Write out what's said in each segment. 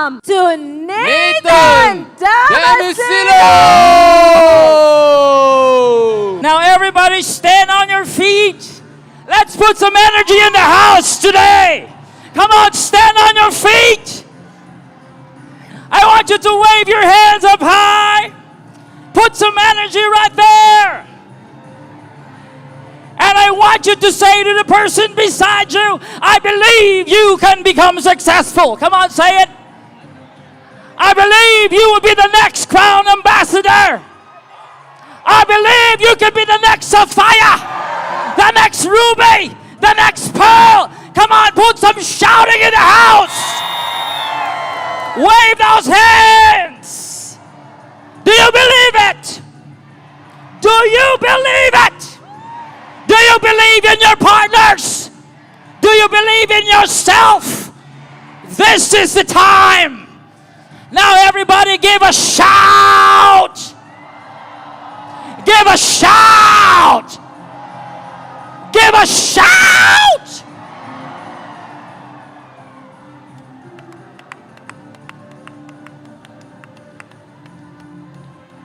welcome to Nathan Damasceno. Now everybody stand on your feet. Let's put some energy in the house today. Come on, stand on your feet. I want you to wave your hands up high. Put some energy right there. And I want you to say to the person beside you, I believe you can become successful. Come on, say it. I believe you will be the next crown ambassador. I believe you can be the next sapphire, the next ruby, the next pearl. Come on, put some shouting in the house. Wave those hands. Do you believe it? Do you believe it? Do you believe in your partners? Do you believe in yourself? This is the time. Now everybody give a shout. Give a shout. Give a shout.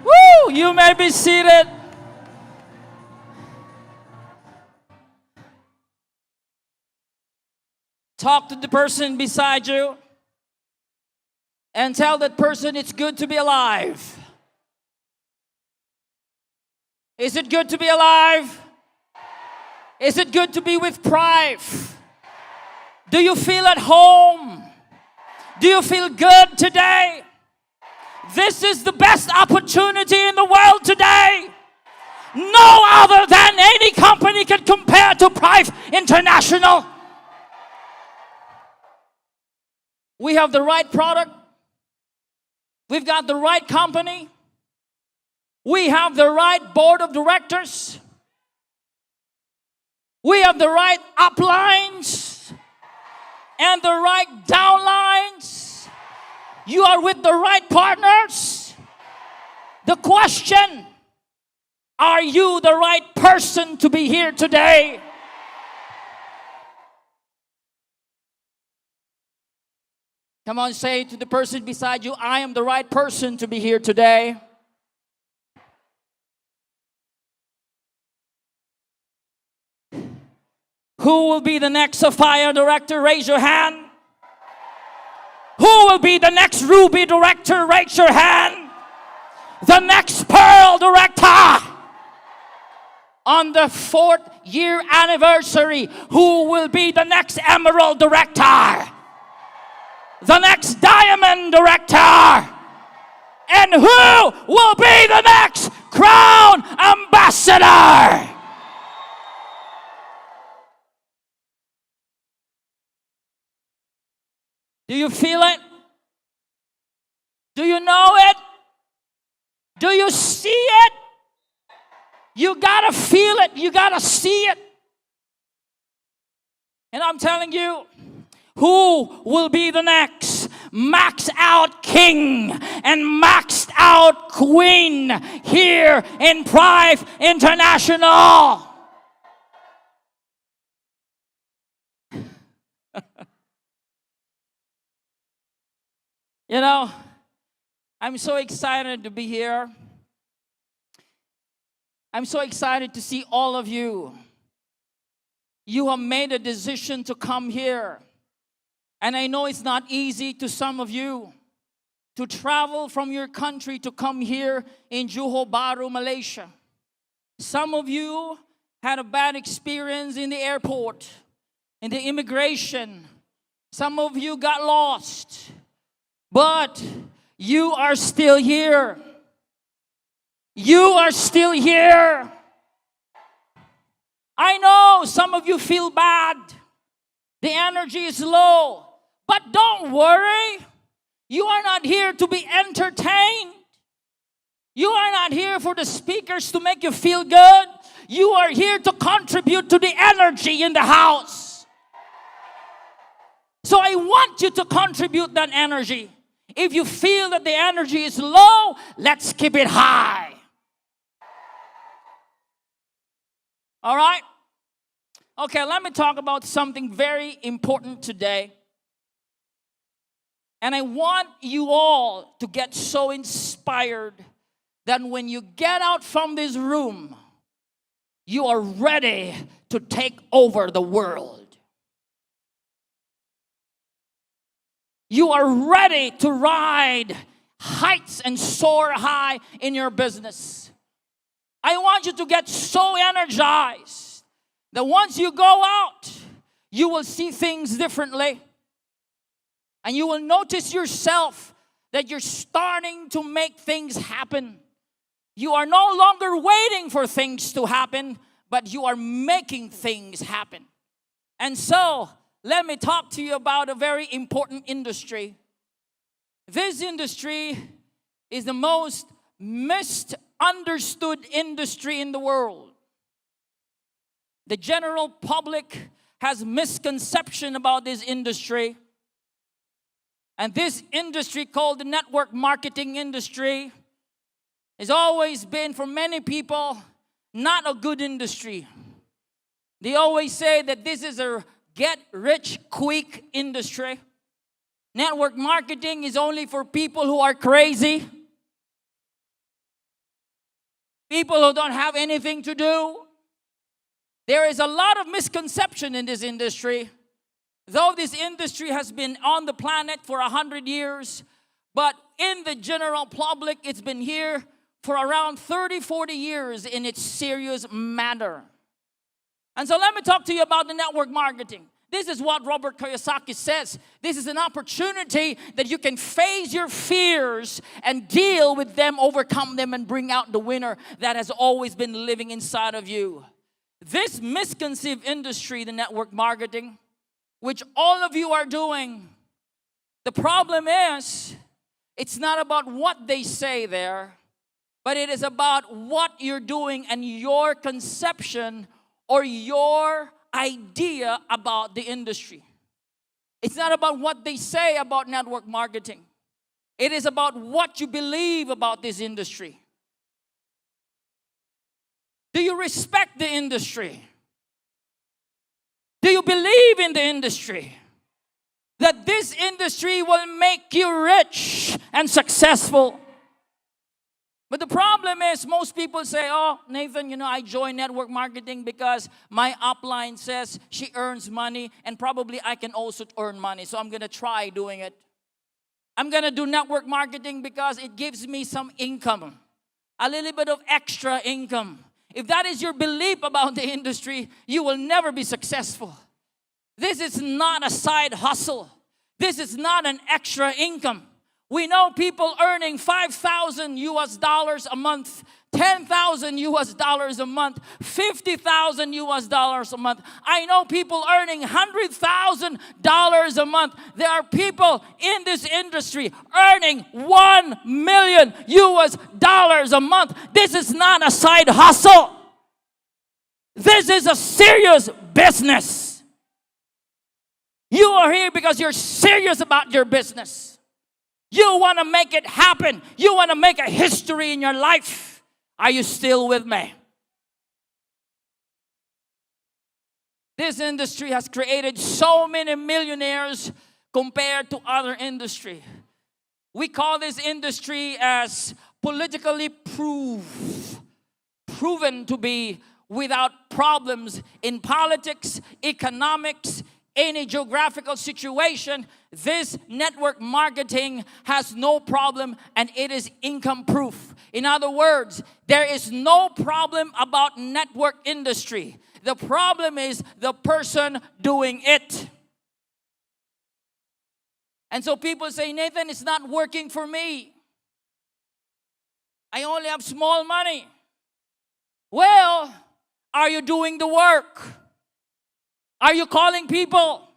Woo! You may be seated. Talk to the person beside you and tell that person it's good to be alive. Is it good to be alive? Is it good to be with Prife? Do you feel at home? Do you feel good today? This is the best opportunity in the world today. No other than any company can compare to Prife International. We have the right product. We've got the right company. We have the right board of directors. We have the right uplines and the right downlines. You are with the right partners. The question, are you the right person to be here today? Come on, say to the person beside you, I am the right person to be here today. Who will be the next sapphire director? Raise your hand. Who will be the next ruby director? Raise your hand. The next pearl director. On the 4th year anniversary, who will be the next emerald director? The next diamond director, and who will be the next crown ambassador? Do you feel it? Do you know it? Do you see it? You gotta feel it. You gotta see it. And I'm telling you, who will be the next maxed out king and maxed out queen here in Prife International? You know, I'm so excited to be here. I'm so excited to see all of you. You have made a decision to come here. And I know it's not easy to some of you to travel from your country to come here in Johor Bahru, Malaysia. Some of you had a bad experience in the airport, in the immigration. Some of you got lost. But you are still here. You are still here. I know some of you feel bad. The energy is low. But don't worry. You are not here to be entertained. You are not here for the speakers to make you feel good. You are here to contribute to the energy in the house. So I want you to contribute that energy. If you feel that the energy is low, let's keep it high. All right? Okay, let me talk about something very important today. And I want you all to get so inspired that when you get out from this room, you are ready to take over the world. You are ready to ride heights and soar high in your business. I want you to get so energized that once you go out, you will see things differently. And you will notice yourself that you're starting to make things happen. You are no longer waiting for things to happen, but you are making things happen. And so, let me talk to you about a very important industry. This industry is the most misunderstood industry in the world. The general public has misconception about this industry. And this industry called the network marketing industry has always been, for many people, not a good industry. They always say that this is a get-rich-quick industry. Network marketing is only for people who are crazy. People who don't have anything to do. There is a lot of misconception in this industry. Though this industry has been on the planet for 100 years, but in the general public, it's been here for around 30, 40 years in its serious manner. And so let me talk to you about the network marketing. This is what Robert Kiyosaki says. This is an opportunity that you can face your fears and deal with them, overcome them, and bring out the winner that has always been living inside of you. This misconceived industry, the network marketing, which all of you are doing, the problem is, it's not about what they say there, but it is about what you're doing and your conception or your idea about the industry. It's not about what they say about network marketing. It is about what you believe about this industry. Do you respect the industry? Do you believe in the industry? That this industry will make you rich and successful? But the problem is, most people say, oh, Nathan, I joined network marketing because my upline says she earns money and probably I can also earn money. So I'm going to try doing it. I'm going to do network marketing because it gives me some income, a little bit of extra income. If that is your belief about the industry, you will never be successful. This is not a side hustle. This is not an extra income. We know people earning $5,000 a month, $10,000 a month, $50,000 a month. I know people earning $100,000 a month. There are people in this industry earning $1 million a month. This is not a side hustle. This is a serious business. You are here because you're serious about your business. You want to make it happen. You want to make a history in your life. Are you still with me? This industry has created so many millionaires compared to other industry. We call this industry as politically proven to be without problems in politics, economics, any geographical situation. This network marketing has no problem and it is income proof. In other words, there is no problem about network industry. The problem is the person doing it. And so people say, Nathan, it's not working for me. I only have small money. Well, are you doing the work? Are you calling people?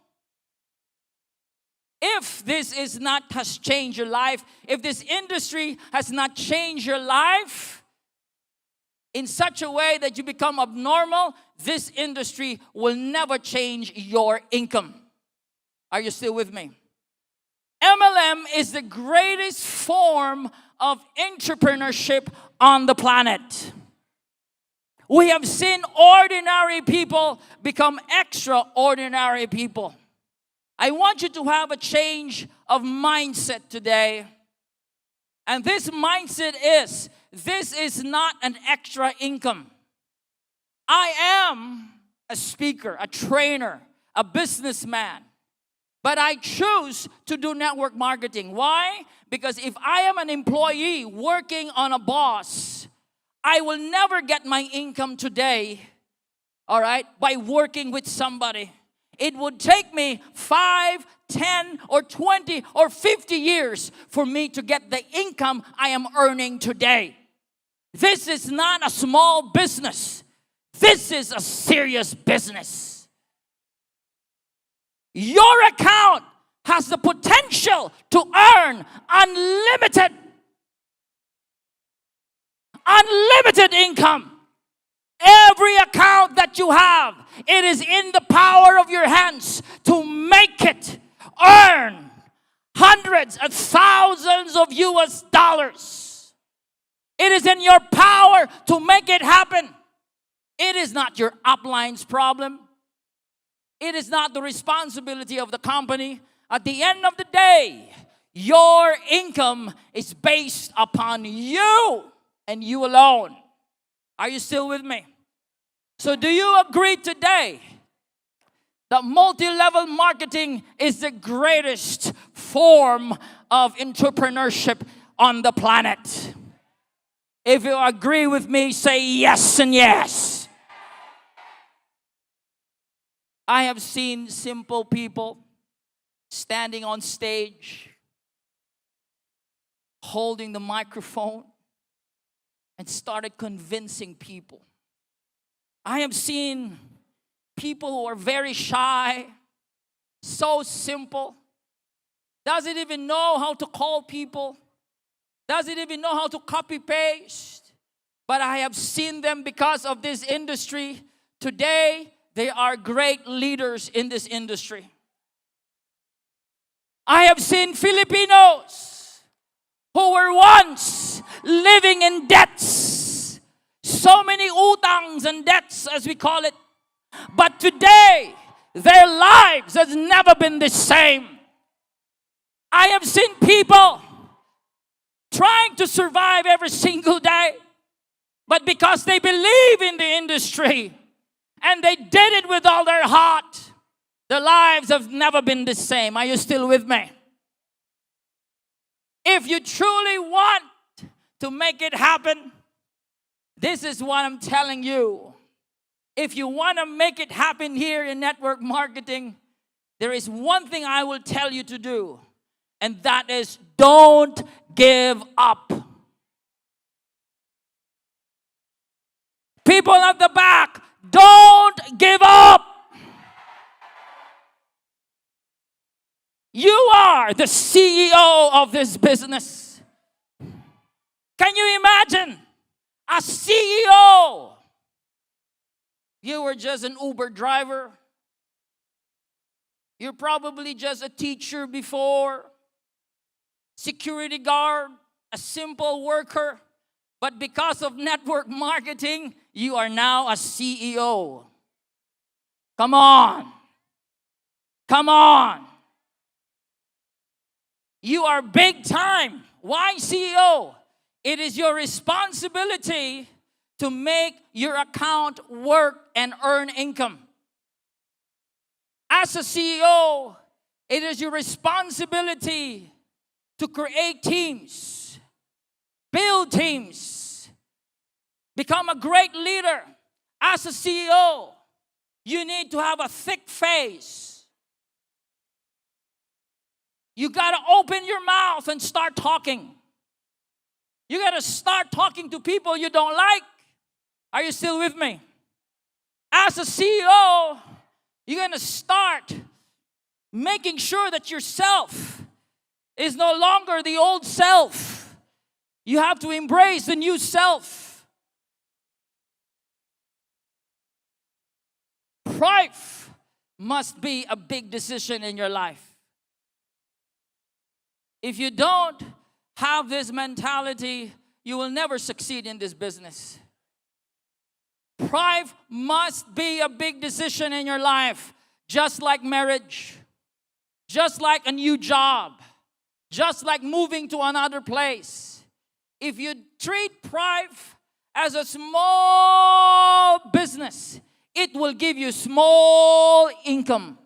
If this has changed your life, if this industry has not changed your life in such a way that you become abnormal, this industry will never change your income. Are you still with me? MLM is the greatest form of entrepreneurship on the planet. We have seen ordinary people become extraordinary people. I want you to have a change of mindset today. And this mindset is, this is not an extra income. I am a speaker, a trainer, a businessman. But I choose to do network marketing. Why? Because if I am an employee working on a boss, I will never get my income today, all right, by working with somebody. It would take me 5, 10, or 20, or 50 years for me to get the income I am earning today. This is not a small business. This is a serious business. Your account has the potential to earn unlimited income. Every account that you have, it is in the power of your hands to make it earn hundreds of thousands of US dollars. It is in your power to make it happen. It is not your upline's problem. It is not the responsibility of the company. At the end of the day, your income is based upon you and you alone. Are you still with me? So do you agree today that multi-level marketing is the greatest form of entrepreneurship on the planet? If you agree with me, say yes and yes. I have seen simple people standing on stage, holding the microphone, and started convincing people. I have seen people who are very shy, so simple, doesn't even know how to call people, doesn't even know how to copy paste. But I have seen them because of this industry. Today, they are great leaders in this industry. I have seen Filipinos who were once living in debts. So many utangs and debts, as we call it. But today, their lives has never been the same. I have seen people trying to survive every single day. But because they believe in the industry and they did it with all their heart, their lives have never been the same. Are you still with me? If you truly want to make it happen, this is what I'm telling you. If you want to make it happen here in network marketing, there is one thing I will tell you to do, and that is don't give up. People at the back, don't give up. You are the CEO of this business. Can you imagine a CEO? You were just an Uber driver. You're probably just a teacher before, security guard, a simple worker. But because of network marketing, you are now a CEO. Come on. Come on. You are big time. Why CEO? It is your responsibility to make your account work and earn income. As a CEO, it is your responsibility to create teams, build teams, become a great leader. As a CEO, you need to have a thick face. You got to open your mouth and start talking. You got to start talking to people you don't like. Are you still with me? As a CEO, you're going to start making sure that yourself is no longer the old self. You have to embrace the new self. Prife must be a big decision in your life. If you don't have this mentality, you will never succeed in this business. Prife must be a big decision in your life, just like marriage. just like a new job, just like moving to another place. If you treat Prife as a small business, it will give you small income.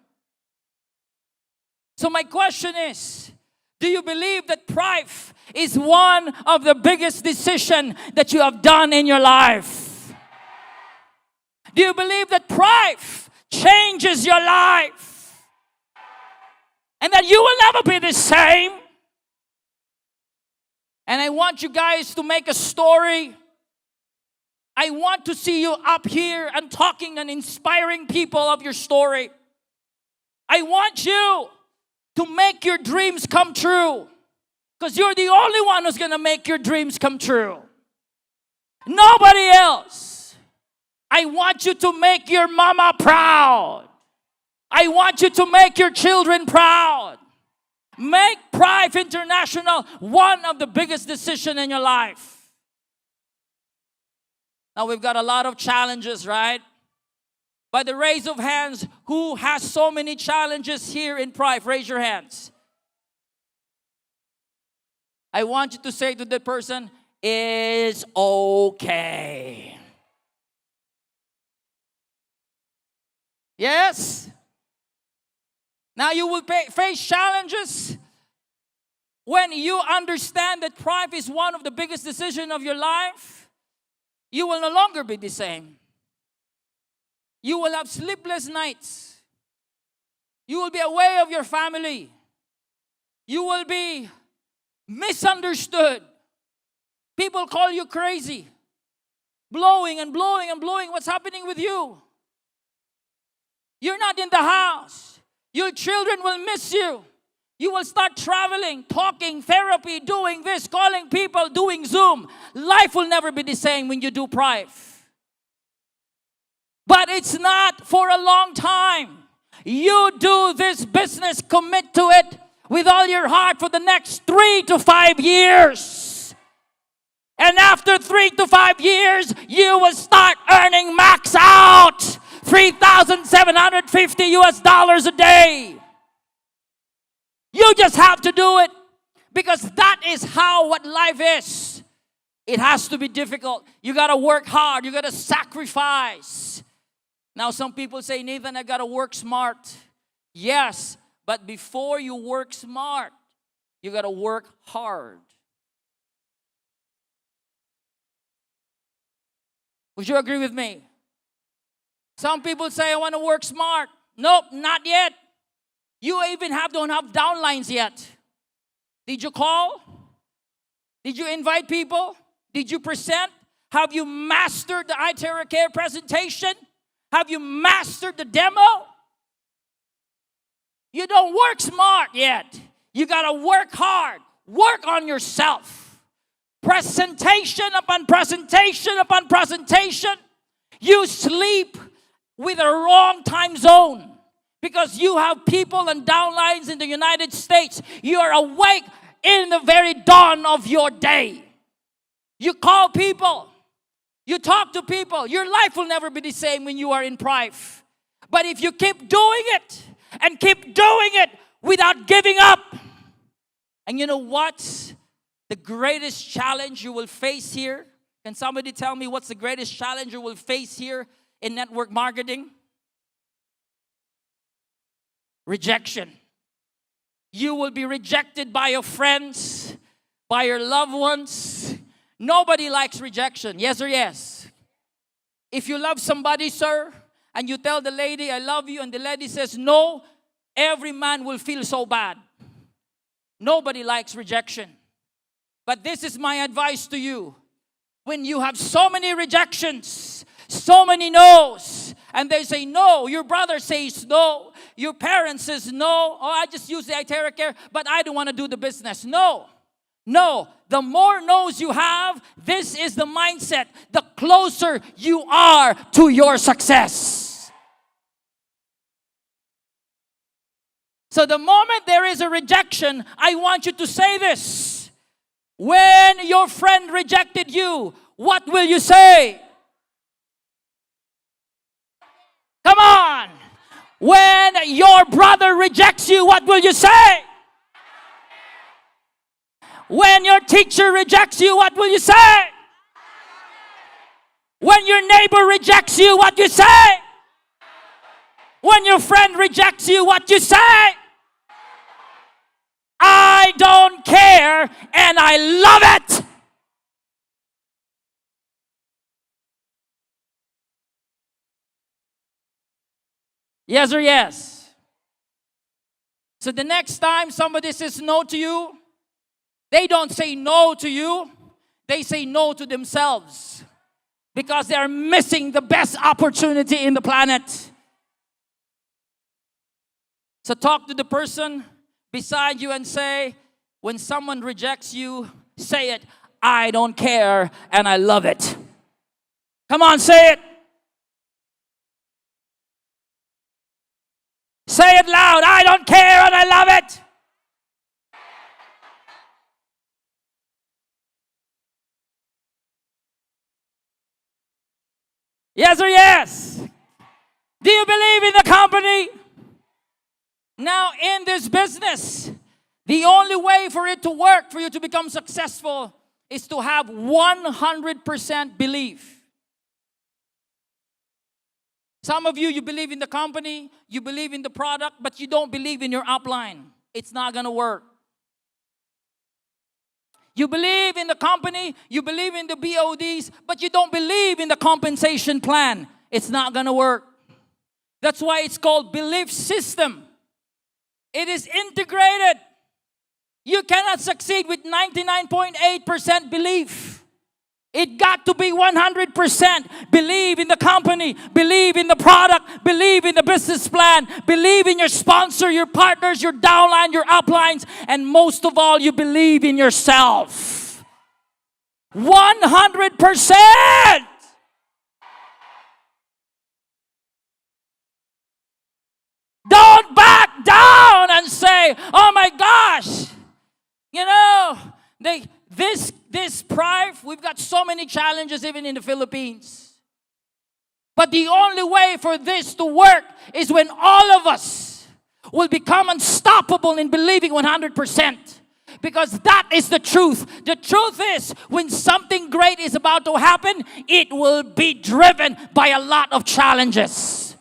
So my question is, do you believe that Prife is one of the biggest decisions that you have done in your life? Do you believe that Prife changes your life? And that you will never be the same? And I want you guys to make a story. I want to see you up here and talking and inspiring people of your story. I want you to make your dreams come true. Because you're the only one who's going to make your dreams come true. Nobody else. I want you to make your mama proud. I want you to make your children proud. Make Prife International one of the biggest decisions in your life. Now we've got a lot of challenges, right? By the raise of hands, who has so many challenges here in Prife? Raise your hands. I want you to say to the person, it's okay. Yes? Now you will face challenges when you understand that Prife is one of the biggest decisions of your life. You will no longer be the same. You will have sleepless nights. You will be away of your family. You will be misunderstood. People call you crazy. Blowing and blowing and blowing. What's happening with you? You're not in the house. Your children will miss you. You will start traveling, talking, therapy, doing this, calling people, doing Zoom. Life will never be the same when you do Prife. But it's not for a long time. You do this business, commit to it with all your heart for the next 3 to 5 years. And after 3 to 5 years, you will start earning max out $3,750 a day. You just have to do it because that is what life is. It has to be difficult. You got to work hard. You got to sacrifice. Now some people say, Nathan, I got to work smart. Yes, but before you work smart, you got to work hard. Would you agree with me? Some people say, I want to work smart. Nope, not yet. You even don't have downlines yet. Did you call? Did you invite people? Did you present? Have you mastered the iTerracare presentation? Have you mastered the demo? You don't work smart yet. You got to work hard. Work on yourself. Presentation upon presentation upon presentation. You sleep with a wrong time zone. Because you have people and downlines in the United States. You are awake in the very dawn of your day. You call people. You talk to people. Your life will never be the same when you are in Prife. But if you keep doing it and keep doing it without giving up. And you know what's the greatest challenge you will face here? Can somebody tell me what's the greatest challenge you will face here in network marketing? Rejection. You will be rejected by your friends, by your loved ones. Nobody likes rejection. Yes or yes? If you love somebody, sir, and you tell the lady, I love you, and the lady says no, every man will feel so bad. Nobody likes rejection. But this is my advice to you. When you have so many rejections, so many no's, and they say no, your brother says no, your parents says no, oh, I just use the iTerracare, but I don't want to do the business. No. The more no's you have, this is the mindset. The closer you are to your success. So the moment there is a rejection, I want you to say this. When your friend rejected you, what will you say? Come on. When your brother rejects you, what will you say? When your teacher rejects you, what will you say? When your neighbor rejects you, what you say? When your friend rejects you, what you say? I don't care and I love it. Yes or yes? So the next time somebody says no to you, they don't say no to you, they say no to themselves. Because they are missing the best opportunity in the planet. So talk to the person beside you and say, when someone rejects you, say it, I don't care and I love it. Come on, say it. Say it loud, I don't care and I love it. Yes or yes? Do you believe in the company? Now, in this business, the only way for it to work, for you to become successful, is to have 100% belief. Some of you, you believe in the company, you believe in the product, but you don't believe in your upline. It's not going to work. You believe in the company, you believe in the BODs, but you don't believe in the compensation plan. It's not going to work. That's why it's called belief system. It is integrated. You cannot succeed with 99.8% belief. It got to be 100%. Believe in the company, believe in the product, believe in the business plan, believe in your sponsor, your partners, your downline, your uplines, and most of all, you believe in yourself. 100%. Don't back down and say, oh my gosh, you know, this Prife, we've got so many challenges even in the Philippines. But the only way for this to work is when all of us will become unstoppable in believing 100%. Because that is the truth. The truth is, when something great is about to happen, it will be driven by a lot of challenges.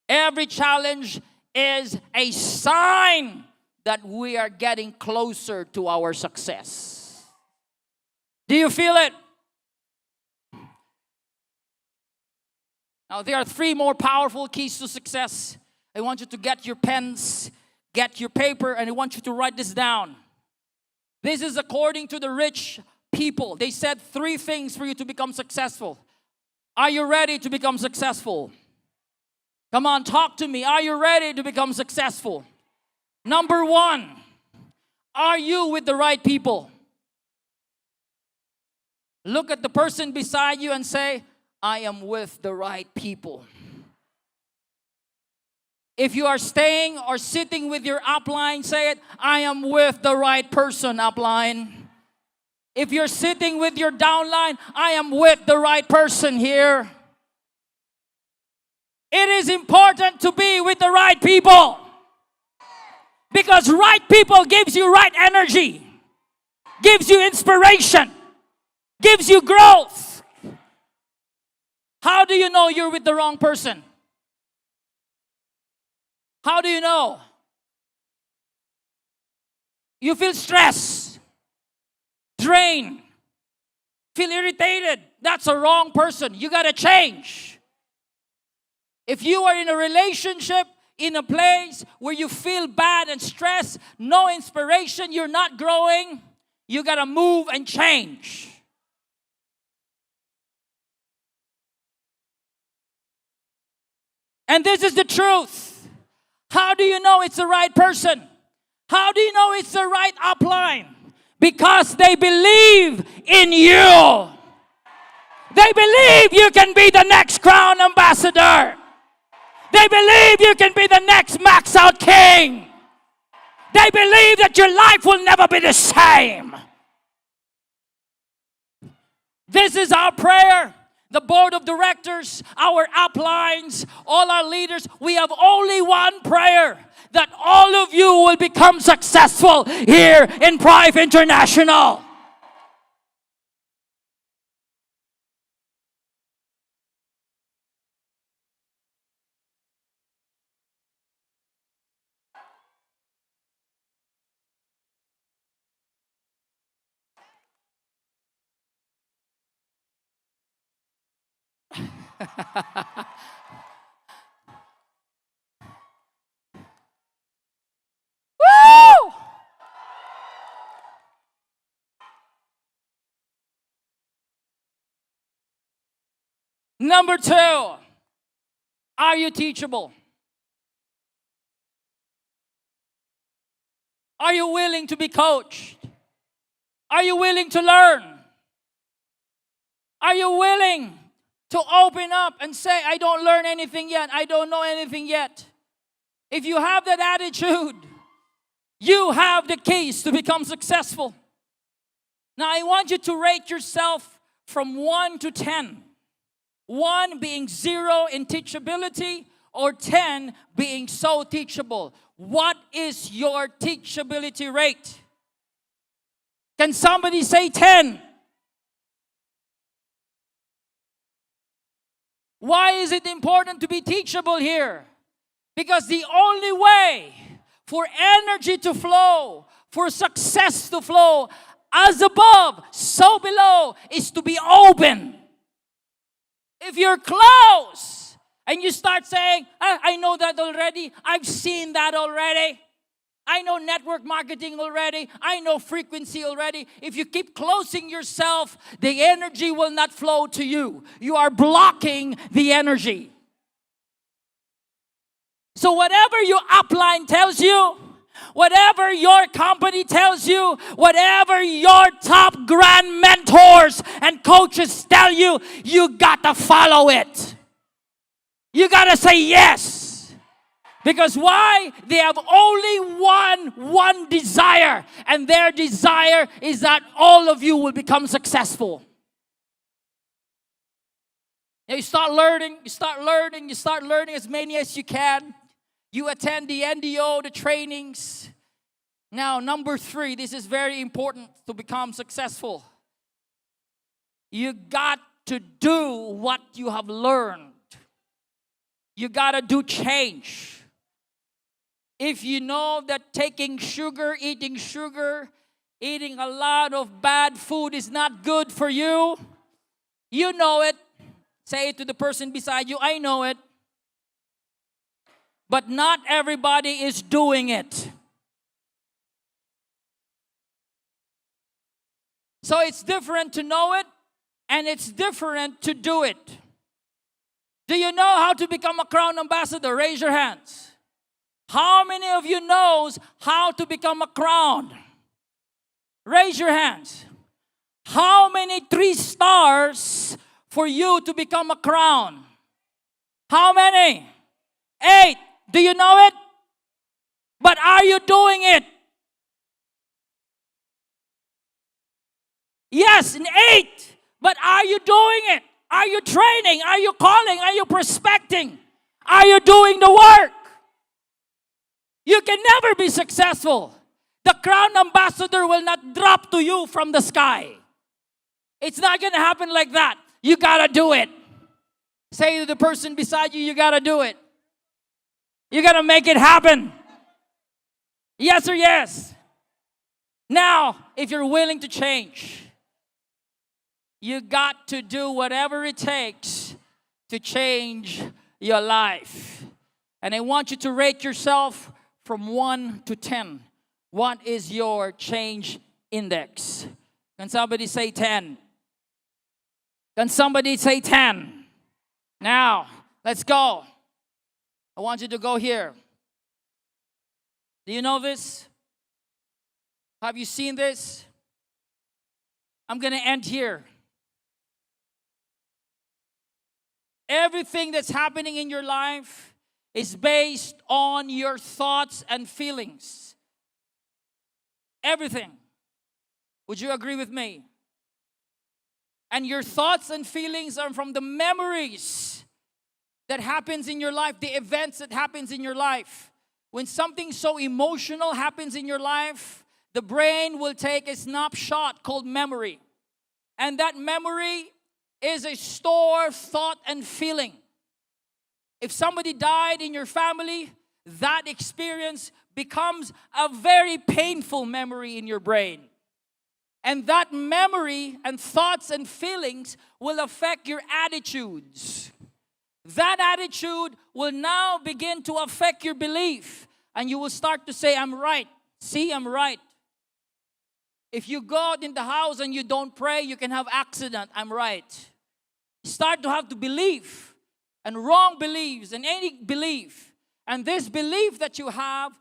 Every challenge is a sign that we are getting closer to our success. Do you feel it? Now, there are 3 more powerful keys to success. I want you to get your pens, get your paper, and I want you to write this down. This is according to the rich people. They said 3 things for you to become successful. Are you ready to become successful? Come on, talk to me. Are you ready to become successful? Number 1, are you with the right people? Look at the person beside you and say, I am with the right people. If you are staying or sitting with your upline, say it, I am with the right person, upline. If you're sitting with your downline, I am with the right person here. It is important to be with the right people. Because right people gives you right energy, gives you inspiration, gives you growth. How do you know you're with the wrong person? How do you know? You feel stressed, drained, feel irritated. That's a wrong person. You got to change. If you are in a relationship, in a place where you feel bad and stressed, no inspiration, you're not growing, you got to move and change. And this is the truth. How do you know it's the right person? How do you know it's the right upline? Because they believe in you. They believe you can be the next crown ambassador. They believe you can be the next max out king. They believe that your life will never be the same. This is our prayer. the board of directors, our uplines, all our leaders, we have only one prayer, that all of you will become successful here in Prife International. Woo! Number 2, are you teachable? Are you willing to be coached? Are you willing to learn? Are you willing to open up and say, I don't learn anything yet. I don't know anything yet. If you have that attitude, you have the keys to become successful. Now, I want you to rate yourself from 1 to 10. 1 being 0 in teachability, or 10 being so teachable. What is your teachability rate? Can somebody say 10? Why is it important to be teachable here? Because the only way for energy to flow, for success to flow, as above, so below, is to be open. If you're close and you start saying, I know that already, I've seen that already, I know network marketing already, I know frequency already. If you keep closing yourself, the energy will not flow to you. You are blocking the energy. So whatever your upline tells you, whatever your company tells you, whatever your top grand mentors and coaches tell you, you got to follow it. You got to say yes. Because why? They have only one desire. And their desire is that all of you will become successful. You start learning as many as you can. You attend the NDO, the trainings. Now, number 3, this is very important to become successful. You got to do what you have learned. You got to do change. If you know that taking sugar, eating a lot of bad food is not good for you, you know it. Say it to the person beside you, I know it. But not everybody is doing it. So it's different to know it, and it's different to do it. Do you know how to become a crown ambassador? Raise your hands. How many of you knows how to become a crown? Raise your hands. How many 3 stars for you to become a crown? How many? 8. Do you know it? But are you doing it? Yes, 8. But are you doing it? Are you training? Are you calling? Are you prospecting? Are you doing the work? You can never be successful. The crown ambassador will not drop to you from the sky. It's not going to happen like that. You got to do it. Say to the person beside you, you got to do it. You got to make it happen. Yes or yes? Now, if you're willing to change, you got to do whatever it takes to change your life. And I want you to rate yourself from 1 to 10. What is your change index? Can somebody say 10? Can somebody say 10? Now, let's go. I want you to go here. Do you know this? Have you seen this? I'm going to end here. Everything that's happening in your life is based on your thoughts and feelings. Everything. Would you agree with me? And your thoughts and feelings are from the memories that happens in your life, the events that happens in your life. When something so emotional happens in your life, the brain will take a snapshot called memory. And that memory is a store of thought and feeling. If somebody died in your family, that experience becomes a very painful memory in your brain. And that memory and thoughts and feelings will affect your attitudes. That attitude will now begin to affect your belief. And you will start to say, I'm right. See, I'm right. If you go out in the house and you don't pray, you can have accident. I'm right. Start to have to believe. And wrong beliefs and any belief. And this belief that you have,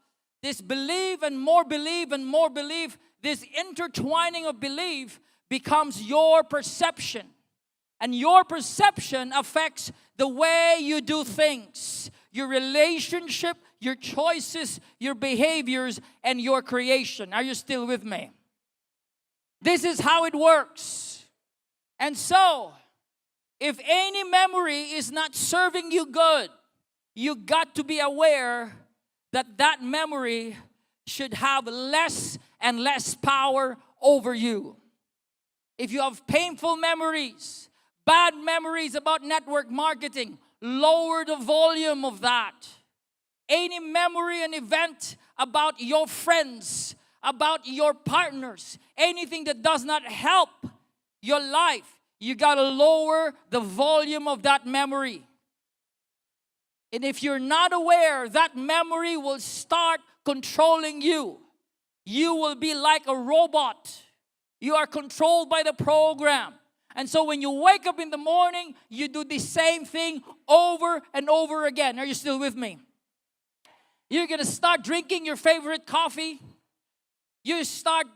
this belief and more belief and more belief, this intertwining of belief becomes your perception. And your perception affects the way you do things, your relationship, your choices, your behaviors, and your creation. Are you still with me? This is how it works. And so, if any memory is not serving you good, you got to be aware that that memory should have less and less power over you. If you have painful memories, bad memories about network marketing, lower the volume of that. Any memory and event about your friends, about your partners, anything that does not help your life, you got to lower the volume of that memory. And if you're not aware, that memory will start controlling you. You will be like a robot. You are controlled by the program. And so when you wake up in the morning, you do the same thing over and over again. Are you still with me? You're going to start drinking your favorite coffee. You start,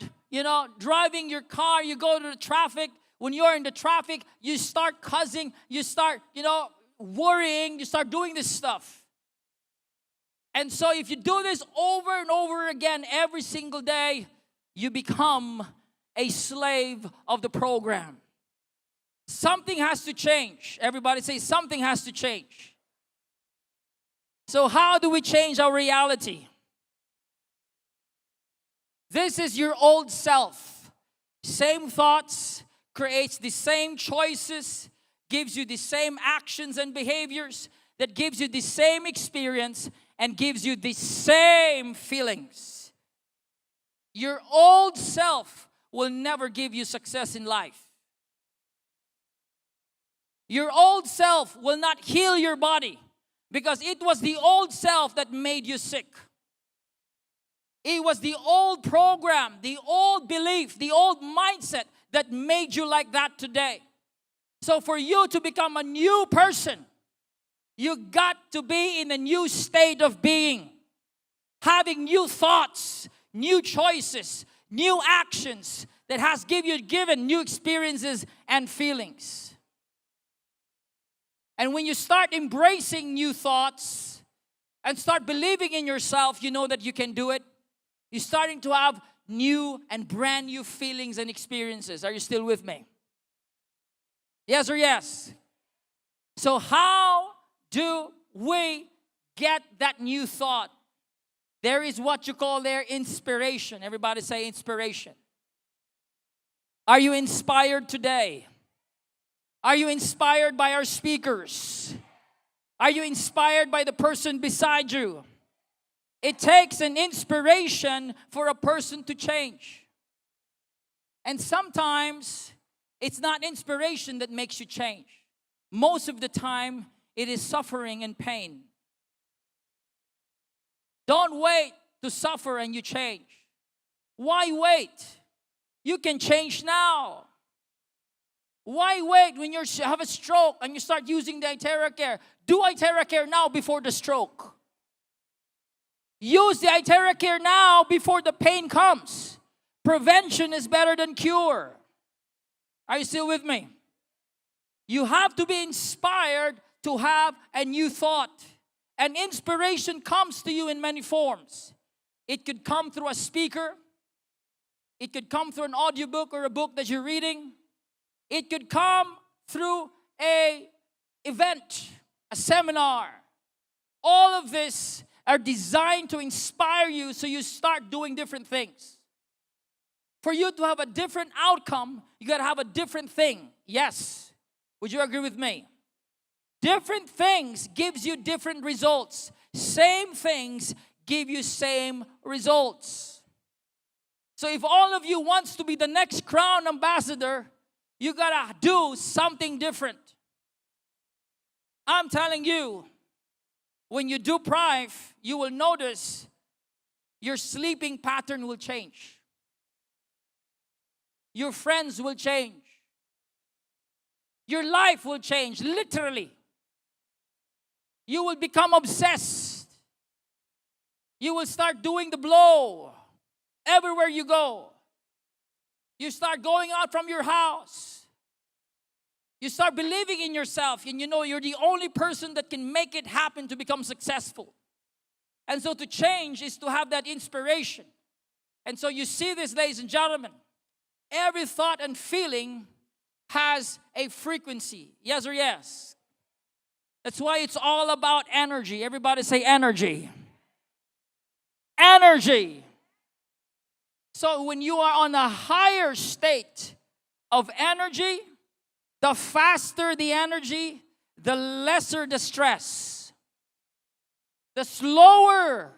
driving your car. You go to the traffic. When you're in the traffic, you start cussing. You start, worrying. You start doing this stuff. And so if you do this over and over again every single day, you become a slave of the program. Something has to change. Everybody say something has to change. So how do we change our reality? This is your old self. Same thoughts, creates the same choices, gives you the same actions and behaviors, that gives you the same experience and gives you the same feelings. Your old self will never give you success in life. Your old self will not heal your body because it was the old self that made you sick. It was the old program, the old belief, the old mindset that made you like that today. So for you to become a new person, you got to be in a new state of being. Having new thoughts, new choices, new actions that has given new experiences and feelings. And when you start embracing new thoughts and start believing in yourself, you know that you can do it. You're starting to have new and brand new feelings and experiences. Are you still with me? Yes or yes? So how do we get that new thought? There is what you call there inspiration. Everybody say inspiration. Are you inspired today? Are you inspired by our speakers? Are you inspired by the person beside you? It takes an inspiration for a person to change. And sometimes it's not inspiration that makes you change. Most of the time, it is suffering and pain. Don't wait to suffer and you change. Why wait? You can change now. Why wait when you have a stroke and you start using the Itera Care? Do Itera Care now before the stroke. Use the Itera Care now before the pain comes. Prevention is better than cure. Are you still with me? You have to be inspired to have a new thought. And inspiration comes to you in many forms. It could come through a speaker. It could come through an audiobook or a book that you're reading. It could come through a event, a seminar. All of this are designed to inspire you so you start doing different things. For you to have a different outcome, you got to have a different thing. Yes. Would you agree with me? Different things gives you different results. Same things give you same results. So if all of you wants to be the next crown ambassador, you got to do something different. I'm telling you, when you do Prife, you will notice your sleeping pattern will change. Your friends will change. Your life will change, literally. You will become obsessed. You will start doing the blow everywhere you go. You start going out from your house. You start believing in yourself, and you know you're the only person that can make it happen to become successful. And so to change is to have that inspiration. And so you see this, ladies and gentlemen. Every thought and feeling has a frequency. Yes or yes? That's why it's all about energy. Everybody say energy. Energy. So when you are on a higher state of energy, the faster the energy, the lesser the stress. The slower,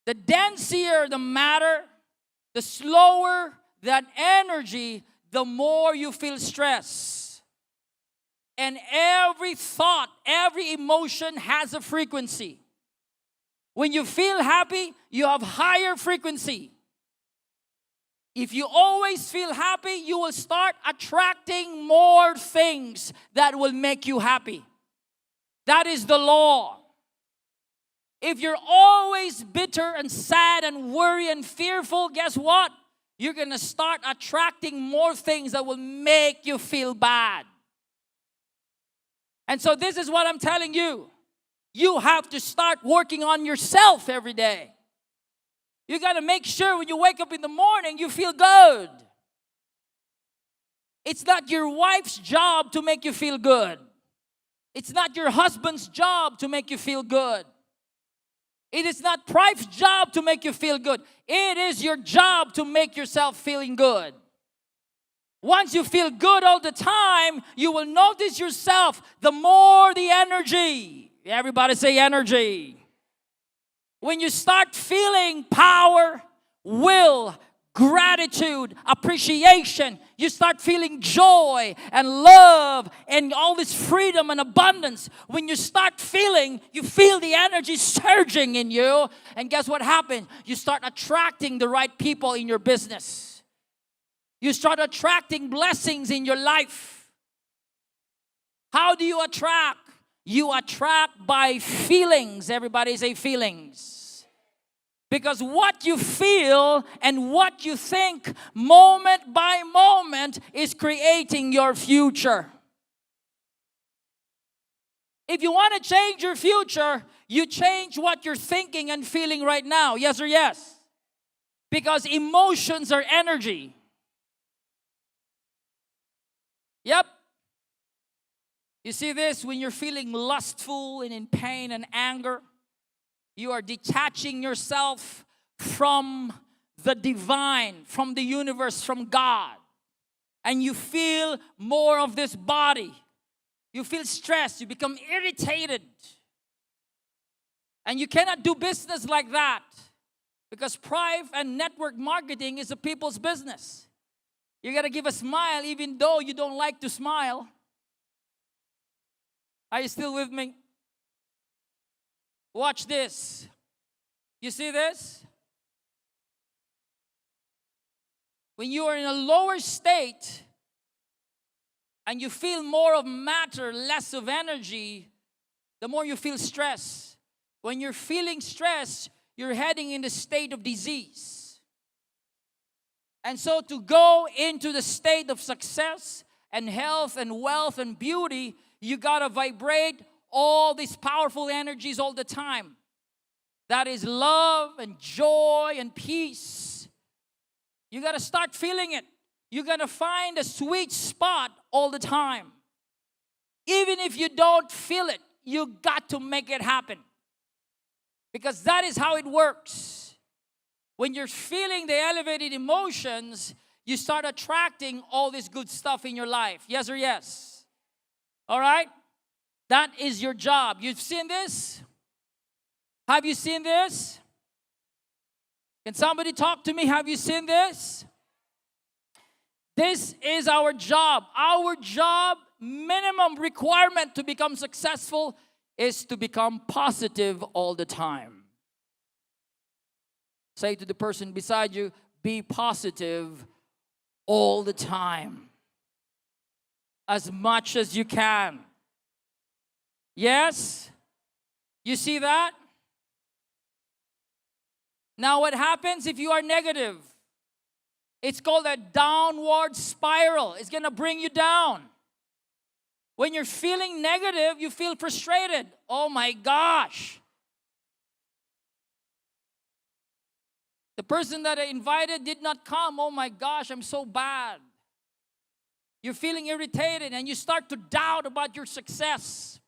the denser the matter, the slower that energy, the more you feel stress. And every thought, every emotion has a frequency. When you feel happy, you have higher frequency. If you always feel happy, you will start attracting more things that will make you happy. That is the law. If you're always bitter and sad and worried and fearful, guess what? You're going to start attracting more things that will make you feel bad. And so this is what I'm telling you. You have to start working on yourself every day. You got to make sure when you wake up in the morning, you feel good. It's not your wife's job to make you feel good. It's not your husband's job to make you feel good. It is not Prife's job to make you feel good. It is your job to make yourself feeling good. Once you feel good all the time, you will notice yourself, the more the energy. Everybody say energy. When you start feeling power, will, gratitude, appreciation, you start feeling joy and love and all this freedom and abundance. When you start feeling, you feel the energy surging in you. And guess what happens? You start attracting the right people in your business. You start attracting blessings in your life. How do you attract? You attract by feelings. Everybody say feelings. Because what you feel and what you think moment by moment is creating your future. If you want to change your future, you change what you're thinking and feeling right now. Yes or yes? Because emotions are energy. Yep. You see this? When you're feeling lustful and in pain and anger, you are detaching yourself from the divine, from the universe, from God. And you feel more of this body. You feel stressed. You become irritated. And you cannot do business like that. Because Prife and network marketing is a people's business. You got to give a smile even though you don't like to smile. Are you still with me? Watch this. You see this? When you are in a lower state and you feel more of matter, less of energy, the more you feel stress. When you're feeling stress, you're heading in the state of disease. And so to go into the state of success and health and wealth and beauty, you got to vibrate all these powerful energies all the time. That is love and joy and peace. You got to start feeling it. You're going to find a sweet spot all the time. Even if you don't feel it, you got to make it happen. Because that is how it works. When you're feeling the elevated emotions, you start attracting all this good stuff in your life. Yes or yes? All right? That is your job. You've seen this? Have you seen this? Can somebody talk to me? Have you seen this? This is our job. Our job, minimum requirement to become successful is to become positive all the time. Say to the person beside you, be positive all the time. As much as you can. Yes? You see that? Now what happens if you are negative? It's called a downward spiral. It's going to bring you down. When you're feeling negative, you feel frustrated. Oh my gosh. The person that I invited did not come. Oh my gosh, I'm so bad. You're feeling irritated and you start to doubt about your success.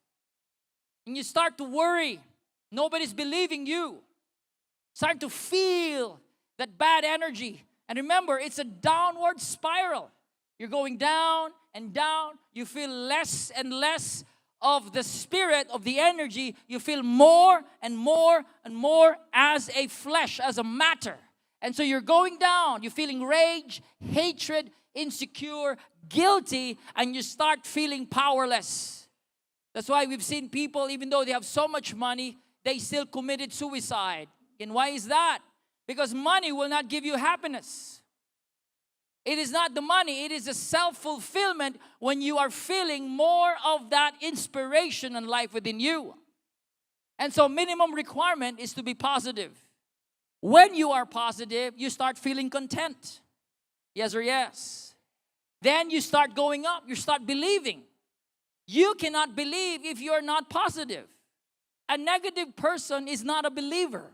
And you start to worry. Nobody's believing you. Start to feel that bad energy. And remember, it's a downward spiral. You're going down and down. You feel less and less of the spirit, of the energy. You feel more and more and more as a flesh, as a matter. And so you're going down. You're feeling rage, hatred, insecure, guilty, and you start feeling powerless. That's why we've seen people, even though they have so much money, they still committed suicide. And why is that? Because money will not give you happiness. It is not the money. It is a self-fulfillment when you are feeling more of that inspiration and life within you. And so minimum requirement is to be positive. When you are positive, you start feeling content. Yes or yes? Then you start going up. You start believing. You cannot believe if you're not positive. A negative person is not a believer.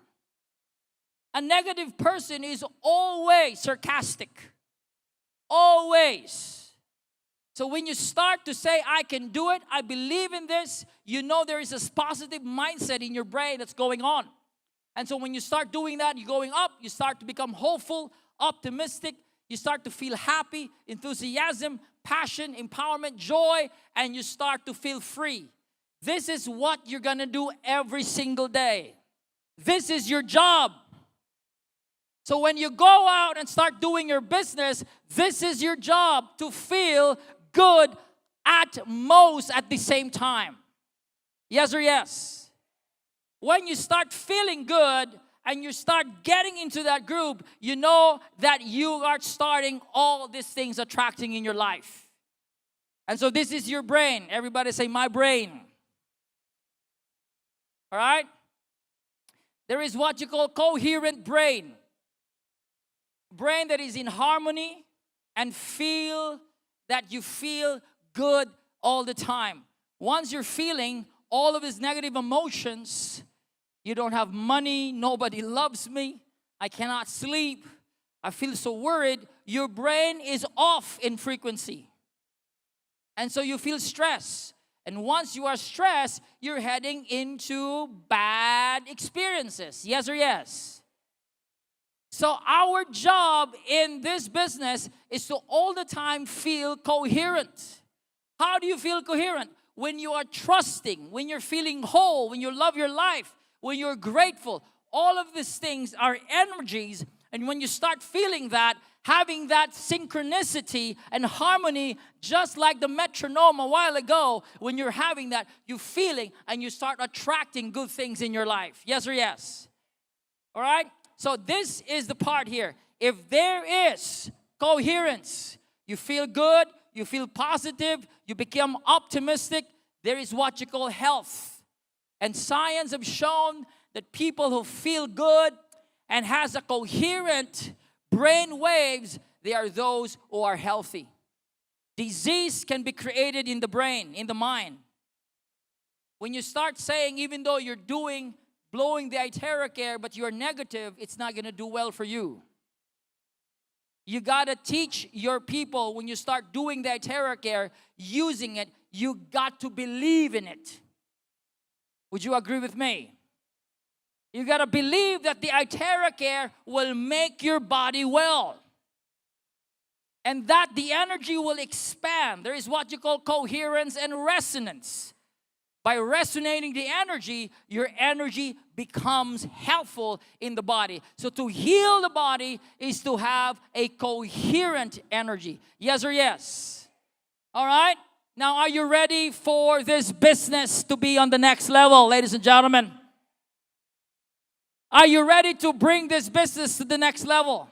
A negative person is always sarcastic. Always. So when you start to say, I can do it, I believe in this, you know there is a positive mindset in your brain that's going on. And so when you start doing that, you're going up, you start to become hopeful, optimistic, you start to feel happy, enthusiasm, passion, empowerment, joy, and you start to feel free. This is what you're going to do every single day. This is your job. So when you go out and start doing your business, this is your job, to feel good at most at the same time. Yes or yes? When you start feeling good and you start getting into that group, you know that you are starting all these things attracting in your life. And so this is your brain. Everybody say, my brain. All right? There is what you call coherent brain. Brain that is in harmony and feel that you feel good all the time. Once you're feeling all of these negative emotions, you don't have money, nobody loves me, I cannot sleep, I feel so worried, your brain is off in frequency. And so you feel stress. And once you are stressed, you're heading into bad experiences. Yes or yes? So our job in this business is to all the time feel coherent. How do you feel coherent? When you are trusting, when you're feeling whole, when you love your life, when you're grateful. All of these things are energies. And when you start feeling that, having that synchronicity and harmony, just like the metronome a while ago, when you're having that, you're feeling and you start attracting good things in your life. Yes or yes? All right? So this is the part here. If there is coherence, you feel good, you feel positive, you become optimistic, there is what you call health. And science have shown that people who feel good and has a coherent brain waves, they are those who are healthy. Disease can be created in the brain, in the mind. When you start saying, even though you're blowing the etheric air, but you're negative, it's not going to do well for you. You got to teach your people when you start doing the Itera Care, using it, you got to believe in it. Would you agree with me? You got to believe that the Itera Care will make your body well. And that the energy will expand. There is what you call coherence and resonance. By resonating the energy, your energy becomes helpful in the body. So to heal the body is to have a coherent energy. Yes or yes? All right? Now, are you ready for this business to be on the next level, ladies and gentlemen? Are you ready to bring this business to the next level?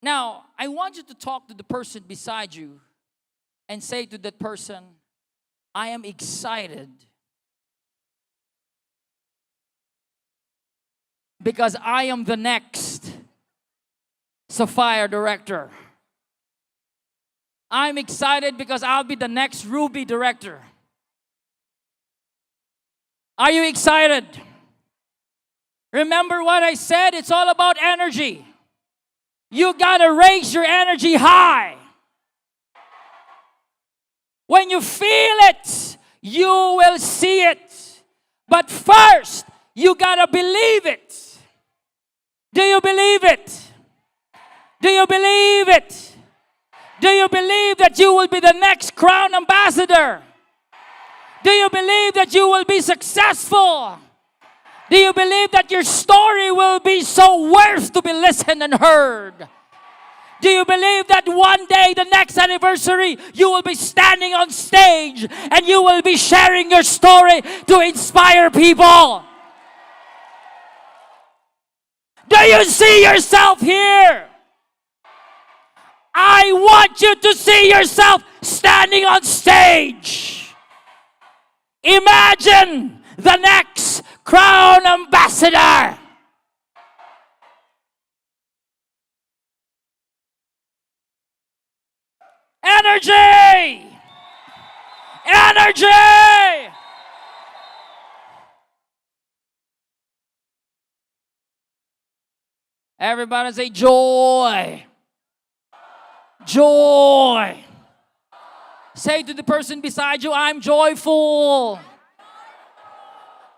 Now, I want you to talk to the person beside you and say to that person, I am excited because I am the next Sapphire Director. I'm excited because I'll be the next Ruby Director. Are you excited? Remember what I said? It's all about energy. You gotta raise your energy high. When you feel it, you will see it. But first, you gotta believe it. Do you believe it? Do you believe it? Do you believe that you will be the next crown ambassador? Do you believe that you will be successful? Do you believe that your story will be so worth to be listened and heard? Do you believe that one day, the next anniversary, you will be standing on stage and you will be sharing your story to inspire people? Do you see yourself here? I want you to see yourself standing on stage. Imagine the next crown ambassador. Energy! Energy! Everybody say joy. Joy. Say to the person beside you, I'm joyful.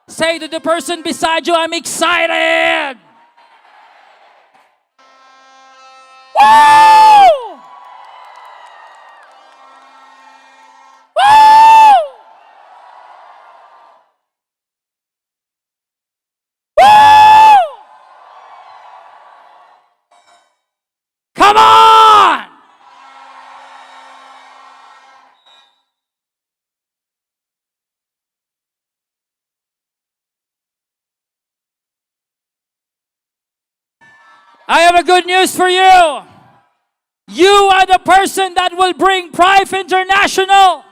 Say to the person beside you, I'm excited. Woo! Woo! Woo! Come on! I have a good news for you. You are the person that will bring Prife International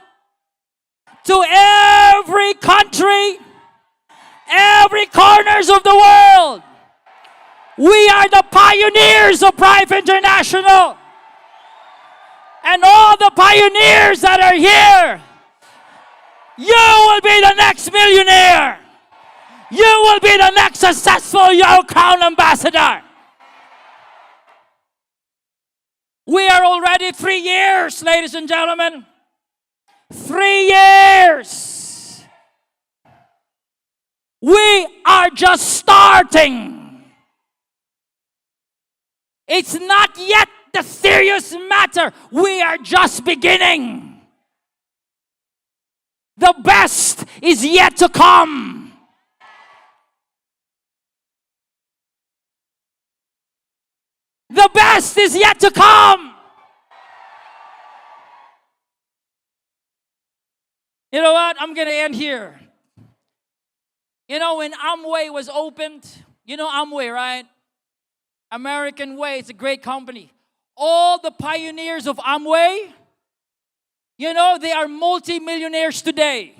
to every country, every corners of the world. We are the pioneers of Prife International. And all the pioneers that are here, you will be the next millionaire. You will be the next successful Yo Crown ambassador. We are already 3 years, ladies and gentlemen. 3 years. We are just starting. It's not yet the serious matter. We are just beginning. The best is yet to come. The best is yet to come. You know what? I'm going to end here. You know, when Amway was opened, you know Amway, right? American Way, it's a great company. All the pioneers of Amway, you know, they are multi-millionaires today.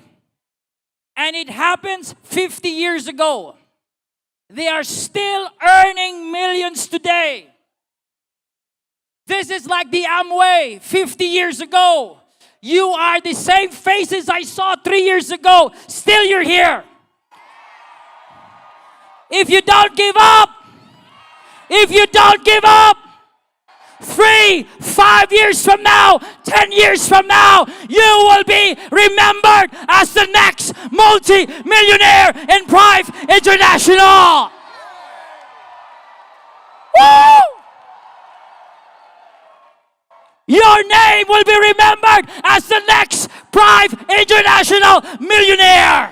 And it happens 50 years ago. They are still earning millions today. This is like the Amway 50 years ago. You are the same faces I saw 3 years ago. Still you're here. If you don't give up, if you don't give up, 3, 5 years from now, 10 years from now, you will be remembered as the next multi-millionaire in Prife International. Woo! Your name will be remembered as the next Prife International millionaire.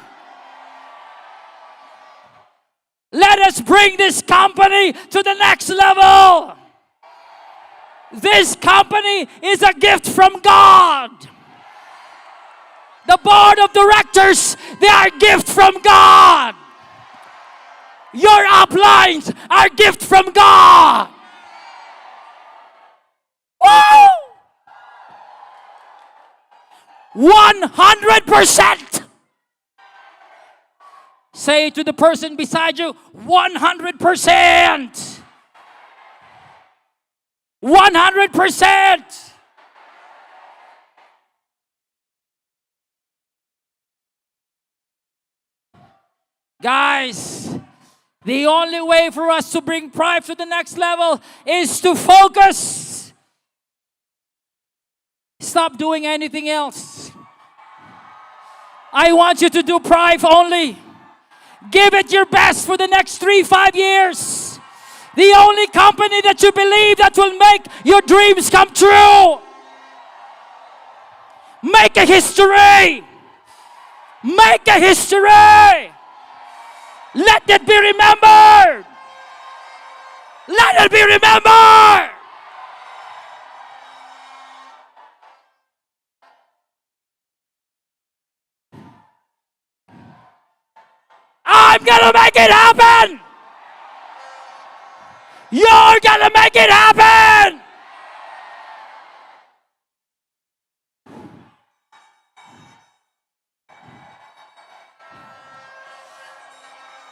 Let us bring this company to the next level. This company is a gift from God. The board of directors, they are a gift from God. Your uplines are a gift from God. Woo! 100%. Say to the person beside you, 100%. 100%. Guys, the only way for us to bring Prife to the next level is to focus. Stop doing anything else. I want you to do Prife only. Give it your best for the next 3-5 years. The only company that you believe that will make your dreams come true. Make a history. Make a history. Let it be remembered. Let it be remembered. I'm gonna make it happen. You're gonna make it happen.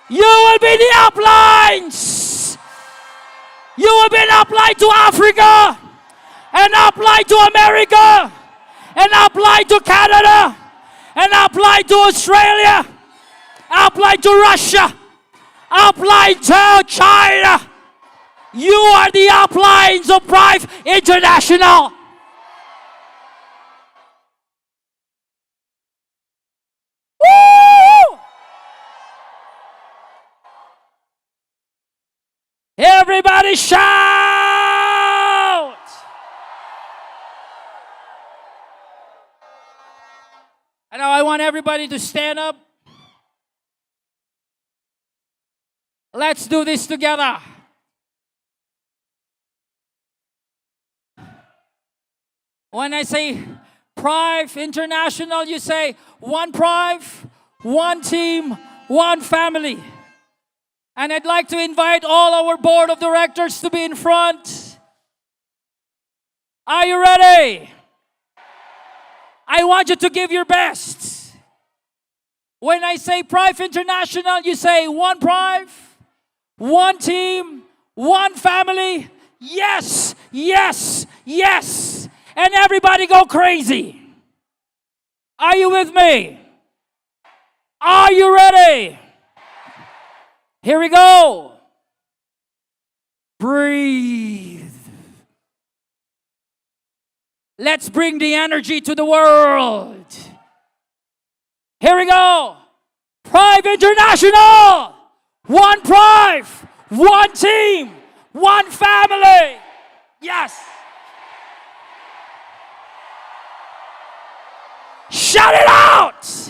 You will be the uplines. You will be an upline to Africa, an upline to America, an upline to Canada, an upline to Australia, upline to Russia, upline to China. You are the uplines of Prife International. Woo! Everybody shout! And now I want everybody to stand up. Let's do this together. When I say Prife International, you say one Prife, one team, one family. And I'd like to invite all our board of directors to be in front. Are you ready? I want you to give your best. When I say Prife International, you say one Prife, one team, one family. Yes, yes, yes. And everybody go crazy. Are you with me? Are you ready? Here we go. Breathe. Let's bring the energy to the world. Here we go. Prife International. One Prife. One team. One family. Yes. Shout it out.